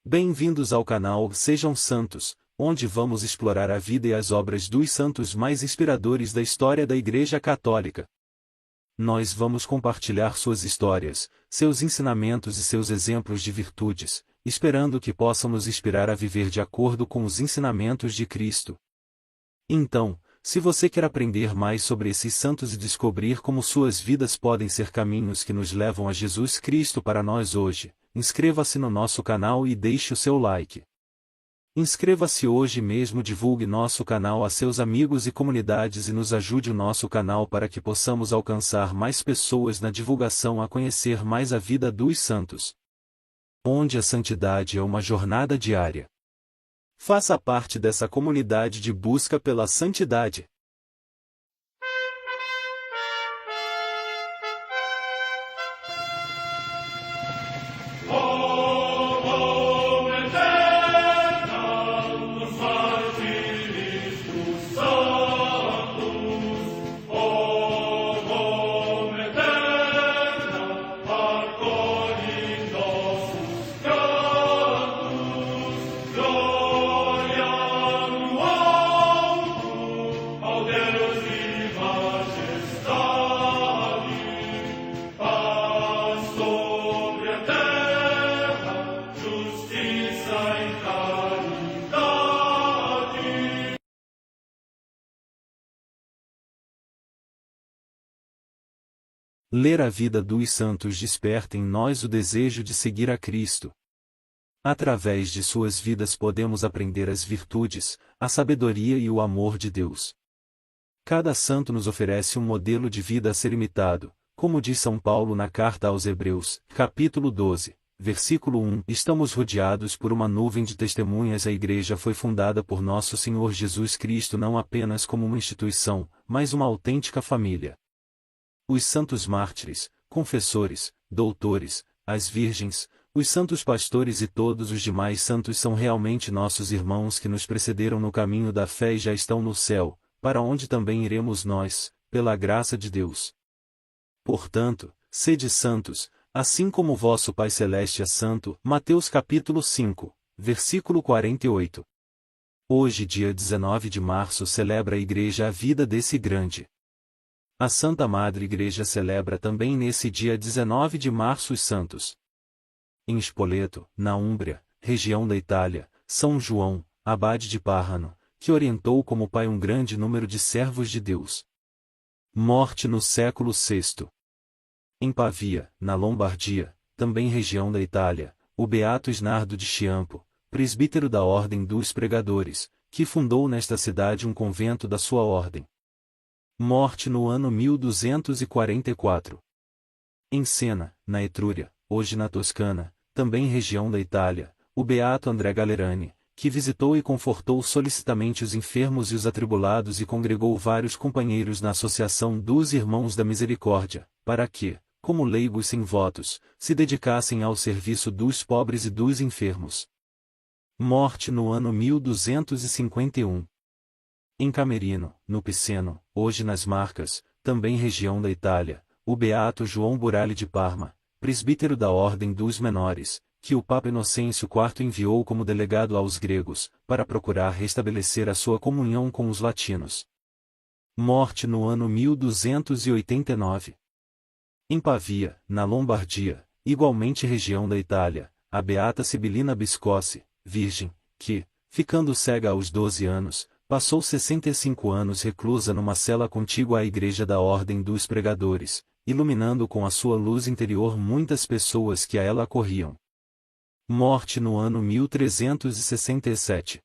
Bem-vindos ao canal Sejam Santos, onde vamos explorar a vida e as obras dos santos mais inspiradores da história da Igreja Católica. Nós vamos compartilhar suas histórias, seus ensinamentos e seus exemplos de virtudes, esperando que possam nos inspirar a viver de acordo com os ensinamentos de Cristo. Então, se você quer aprender mais sobre esses santos e descobrir como suas vidas podem ser caminhos que nos levam a Jesus Cristo para nós hoje, inscreva-se no nosso canal e deixe o seu like. Inscreva-se hoje mesmo, divulgue nosso canal a seus amigos e comunidades e nos ajude o nosso canal para que possamos alcançar mais pessoas na divulgação a conhecer mais a vida dos santos. Onde a santidade é uma jornada diária. Faça parte dessa comunidade de busca pela santidade. Ler a vida dos santos desperta em nós o desejo de seguir a Cristo. Através de suas vidas podemos aprender as virtudes, a sabedoria e o amor de Deus. Cada santo nos oferece um modelo de vida a ser imitado, como diz São Paulo na carta aos Hebreus, capítulo 12, versículo 1. Estamos rodeados por uma nuvem de testemunhas. A Igreja foi fundada por nosso Senhor Jesus Cristo não apenas como uma instituição, mas uma autêntica família. Os santos mártires, confessores, doutores, as virgens, os santos pastores e todos os demais santos são realmente nossos irmãos que nos precederam no caminho da fé e já estão no céu, para onde também iremos nós, pela graça de Deus. Portanto, sede santos, assim como vosso Pai Celeste é santo. Mateus capítulo 5, versículo 48. Hoje, dia 19 de março, celebra a Igreja a vida desse grande. A Santa Madre Igreja celebra também nesse dia 19 de março os santos. Em Spoleto, na Úmbria, região da Itália, São João, abade de Parrano, que orientou como pai um grande número de servos de Deus. Morte no século VI. Em Pavia, na Lombardia, também região da Itália, o beato Snardo de Ciampo, presbítero da Ordem dos Pregadores, que fundou nesta cidade um convento da sua ordem. Morte no ano 1244. Em Siena, na Etrúria, hoje na Toscana, também região da Itália, o beato André Gallerani, que visitou e confortou solicitamente os enfermos e os atribulados e congregou vários companheiros na Associação dos Irmãos da Misericórdia, para que, como leigos sem votos, se dedicassem ao serviço dos pobres e dos enfermos. Morte no ano 1251. Em Camerino, no Piceno, hoje nas Marcas, também região da Itália, o beato João Burali de Parma, presbítero da Ordem dos Menores, que o Papa Inocêncio IV enviou como delegado aos gregos, para procurar restabelecer a sua comunhão com os latinos. Morte no ano 1289. Em Pavia, na Lombardia, igualmente região da Itália, a beata Sibilina Biscossi, virgem, que, ficando cega aos 12 anos, passou 65 anos reclusa numa cela contígua à Igreja da Ordem dos Pregadores, iluminando com a sua luz interior muitas pessoas que a ela acorriam. Morte no ano 1367.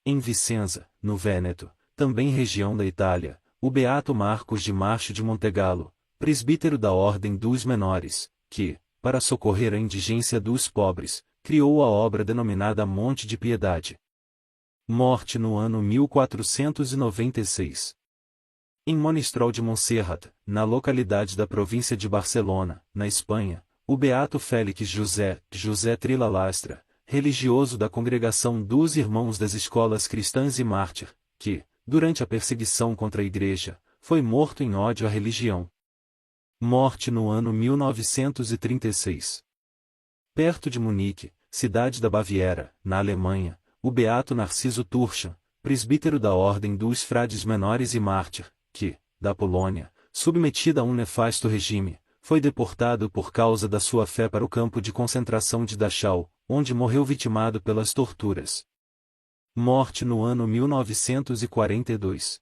Em Vicenza, no Vêneto, também região da Itália, o beato Marcos de Marcho de Montegallo, presbítero da Ordem dos Menores, que, para socorrer a indigência dos pobres, criou a obra denominada Monte de Piedade. Morte no ano 1496. Em Monistrol de Montserrat, na localidade da província de Barcelona, na Espanha, o beato Félix José Trilla Lastra, religioso da Congregação dos Irmãos das Escolas Cristãs e mártir, que, durante a perseguição contra a Igreja, foi morto em ódio à religião. Morte no ano 1936. Perto de Munique, cidade da Baviera, na Alemanha, o beato Narciso Turchan, presbítero da Ordem dos Frades Menores e mártir, que, da Polônia, submetida a um nefasto regime, foi deportado por causa da sua fé para o campo de concentração de Dachau, onde morreu vitimado pelas torturas. Morte no ano 1942.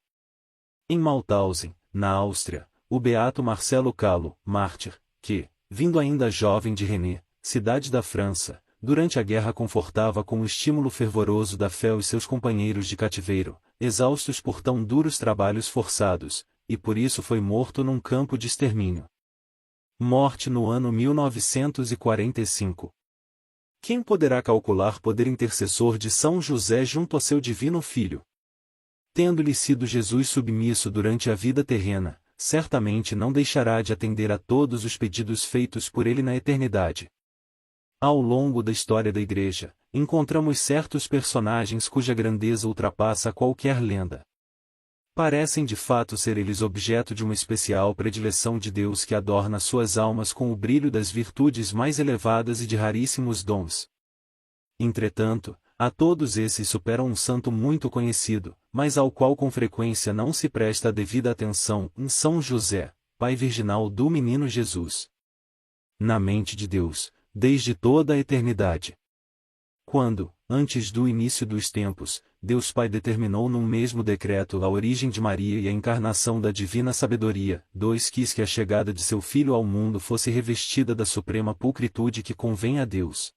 Em Mauthausen, na Áustria, o beato Marcelo Calo, mártir, que, vindo ainda jovem de Rennes, cidade da França, durante a guerra confortava com o estímulo fervoroso da fé os seus companheiros de cativeiro, exaustos por tão duros trabalhos forçados, e por isso foi morto num campo de extermínio. Morte no ano 1945. Quem poderá calcular poder intercessor de São José junto a seu divino Filho? Tendo-lhe sido Jesus submisso durante a vida terrena, certamente não deixará de atender a todos os pedidos feitos por ele na eternidade. Ao longo da história da Igreja, encontramos certos personagens cuja grandeza ultrapassa qualquer lenda. Parecem de fato ser eles objeto de uma especial predileção de Deus que adorna suas almas com o brilho das virtudes mais elevadas e de raríssimos dons. Entretanto, a todos esses supera um santo muito conhecido, mas ao qual com frequência não se presta a devida atenção, em São José, pai virginal do menino Jesus. Na mente de Deus, desde toda a eternidade. Quando, antes do início dos tempos, Deus Pai determinou num mesmo decreto a origem de Maria e a encarnação da divina sabedoria, quis que a chegada de seu Filho ao mundo fosse revestida da suprema pulcritude que convém a Deus.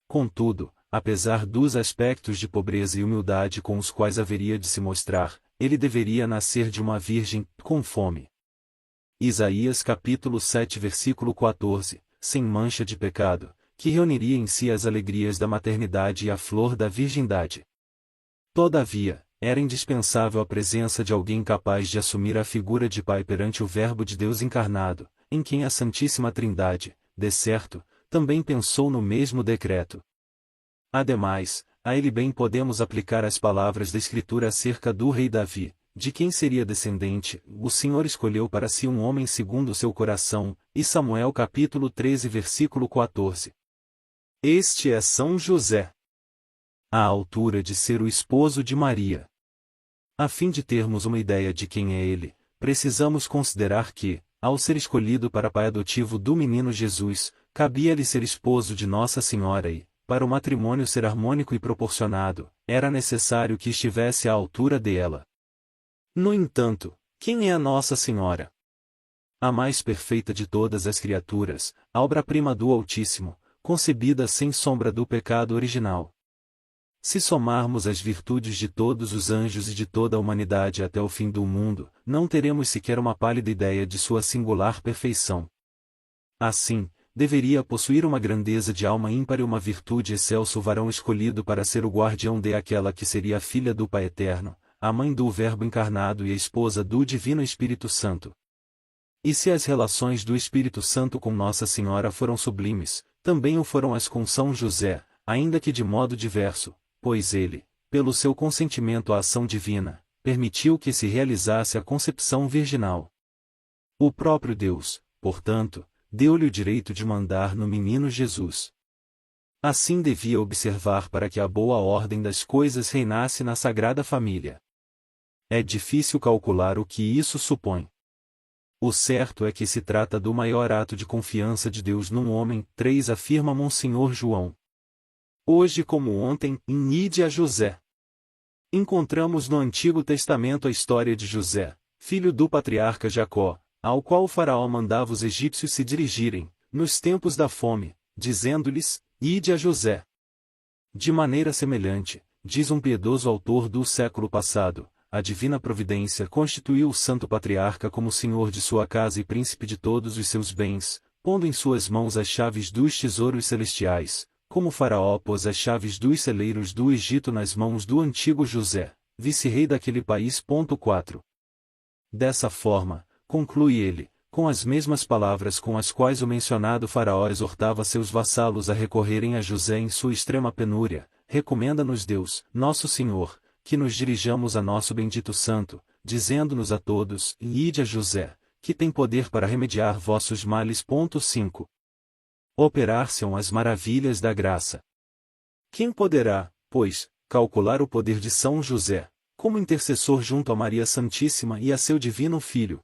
Contudo, apesar dos aspectos de pobreza e humildade com os quais haveria de se mostrar, ele deveria nascer de uma virgem, com fome. Isaías capítulo 7 versículo 14, sem mancha de pecado, que reuniria em si as alegrias da maternidade e a flor da virgindade. Todavia, era indispensável a presença de alguém capaz de assumir a figura de pai perante o Verbo de Deus encarnado, em quem a Santíssima Trindade, de certo, também pensou no mesmo decreto. Ademais, a ele bem podemos aplicar as palavras da Escritura acerca do rei Davi, de quem seria descendente, o Senhor escolheu para si um homem segundo o seu coração, e Samuel capítulo 13 versículo 14. Este é São José, à altura de ser o esposo de Maria. A fim de termos uma ideia de quem é ele, precisamos considerar que, ao ser escolhido para pai adotivo do menino Jesus, cabia-lhe ser esposo de Nossa Senhora e, para o matrimônio ser harmônico e proporcionado, era necessário que estivesse à altura dela. No entanto, quem é a Nossa Senhora? A mais perfeita de todas as criaturas, a obra-prima do Altíssimo, concebida sem sombra do pecado original. Se somarmos as virtudes de todos os anjos e de toda a humanidade até o fim do mundo, não teremos sequer uma pálida ideia de sua singular perfeição. Assim, deveria possuir uma grandeza de alma ímpar e uma virtude excelsa o varão escolhido para ser o guardião de aquela que seria a filha do Pai Eterno, a mãe do Verbo encarnado e a esposa do Divino Espírito Santo. E se as relações do Espírito Santo com Nossa Senhora foram sublimes, também o foram as com São José, ainda que de modo diverso, pois ele, pelo seu consentimento à ação divina, permitiu que se realizasse a concepção virginal. O próprio Deus, portanto, deu-lhe o direito de mandar no menino Jesus. Assim devia observar para que a boa ordem das coisas reinasse na Sagrada Família. É difícil calcular o que isso supõe. O certo é que se trata do maior ato de confiança de Deus num homem, 3 afirma Monsenhor João. Hoje como ontem, em Ide a José. Encontramos no Antigo Testamento a história de José, filho do patriarca Jacó, ao qual o faraó mandava os egípcios se dirigirem, nos tempos da fome, dizendo-lhes, Ide a José. De maneira semelhante, diz um piedoso autor do século passado, a divina providência constituiu o santo patriarca como senhor de sua casa e príncipe de todos os seus bens, pondo em suas mãos as chaves dos tesouros celestiais, como o faraó pôs as chaves dos celeiros do Egito nas mãos do antigo José, vice-rei daquele país. 4. Dessa forma, conclui ele, com as mesmas palavras com as quais o mencionado faraó exortava seus vassalos a recorrerem a José em sua extrema penúria, recomenda-nos Deus, nosso Senhor, que nos dirijamos a nosso bendito santo, dizendo-nos a todos, Ide a José, que tem poder para remediar vossos males. 5. Operar-se-ão as maravilhas da graça. Quem poderá, pois, calcular o poder de São José, como intercessor junto a Maria Santíssima e a seu divino Filho?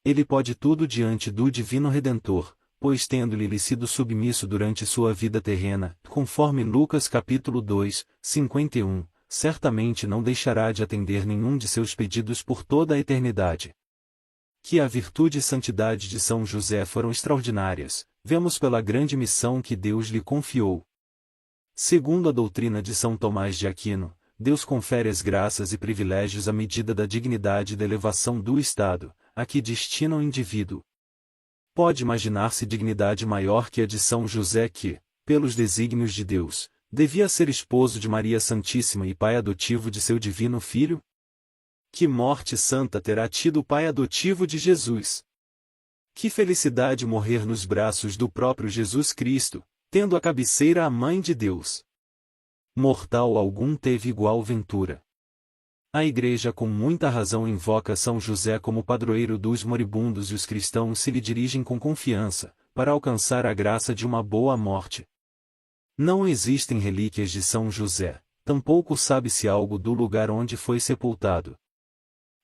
Ele pode tudo diante do Divino Redentor, pois tendo-lhe sido submisso durante sua vida terrena, conforme Lucas capítulo 2, 51, certamente não deixará de atender nenhum de seus pedidos por toda a eternidade. Que a virtude e santidade de São José foram extraordinárias, vemos pela grande missão que Deus lhe confiou. Segundo a doutrina de São Tomás de Aquino, Deus confere as graças e privilégios à medida da dignidade e da elevação do Estado, a que destina o indivíduo. Pode imaginar-se dignidade maior que a de São José que, pelos desígnios de Deus, devia ser esposo de Maria Santíssima e pai adotivo de seu divino Filho? Que morte santa terá tido o pai adotivo de Jesus! Que felicidade morrer nos braços do próprio Jesus Cristo, tendo à cabeceira a Mãe de Deus! Mortal algum teve igual ventura. A Igreja com muita razão invoca São José como padroeiro dos moribundos e os cristãos se lhe dirigem com confiança, para alcançar a graça de uma boa morte. Não existem relíquias de São José, tampouco sabe-se algo do lugar onde foi sepultado.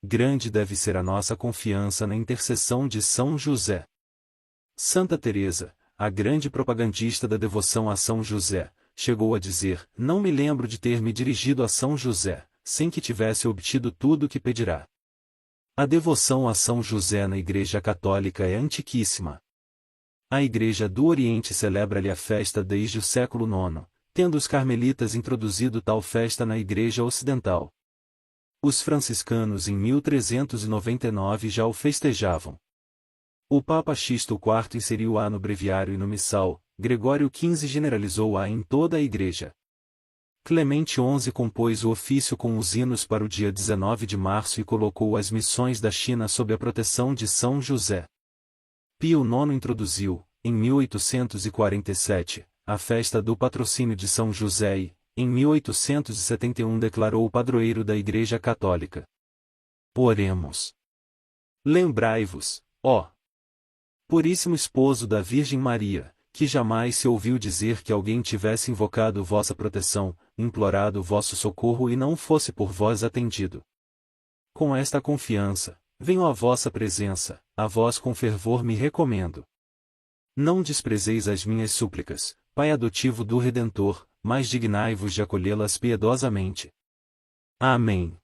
Grande deve ser a nossa confiança na intercessão de São José. Santa Teresa, a grande propagandista da devoção a São José, chegou a dizer: "Não me lembro de ter me dirigido a São José, sem que tivesse obtido tudo o que pedirá." A devoção a São José na Igreja Católica é antiquíssima. A Igreja do Oriente celebra-lhe a festa desde o século IX, tendo os carmelitas introduzido tal festa na Igreja Ocidental. Os franciscanos em 1399 já o festejavam. O Papa Sixto IV inseriu-a no breviário e no missal, Gregório XV generalizou-a em toda a Igreja. Clemente XI compôs o ofício com os hinos para o dia 19 de março e colocou as missões da China sob a proteção de São José. Pio IX introduziu, em 1847, a festa do patrocínio de São José e, em 1871 declarou o padroeiro da Igreja Católica. Oremos. Lembrai-vos, ó Puríssimo Esposo da Virgem Maria, que jamais se ouviu dizer que alguém tivesse invocado vossa proteção, implorado vosso socorro e não fosse por vós atendido. Com esta confiança, venho à vossa presença, a vós com fervor me recomendo. Não desprezeis as minhas súplicas, Pai adotivo do Redentor, mas dignai-vos de acolhê-las piedosamente. Amém.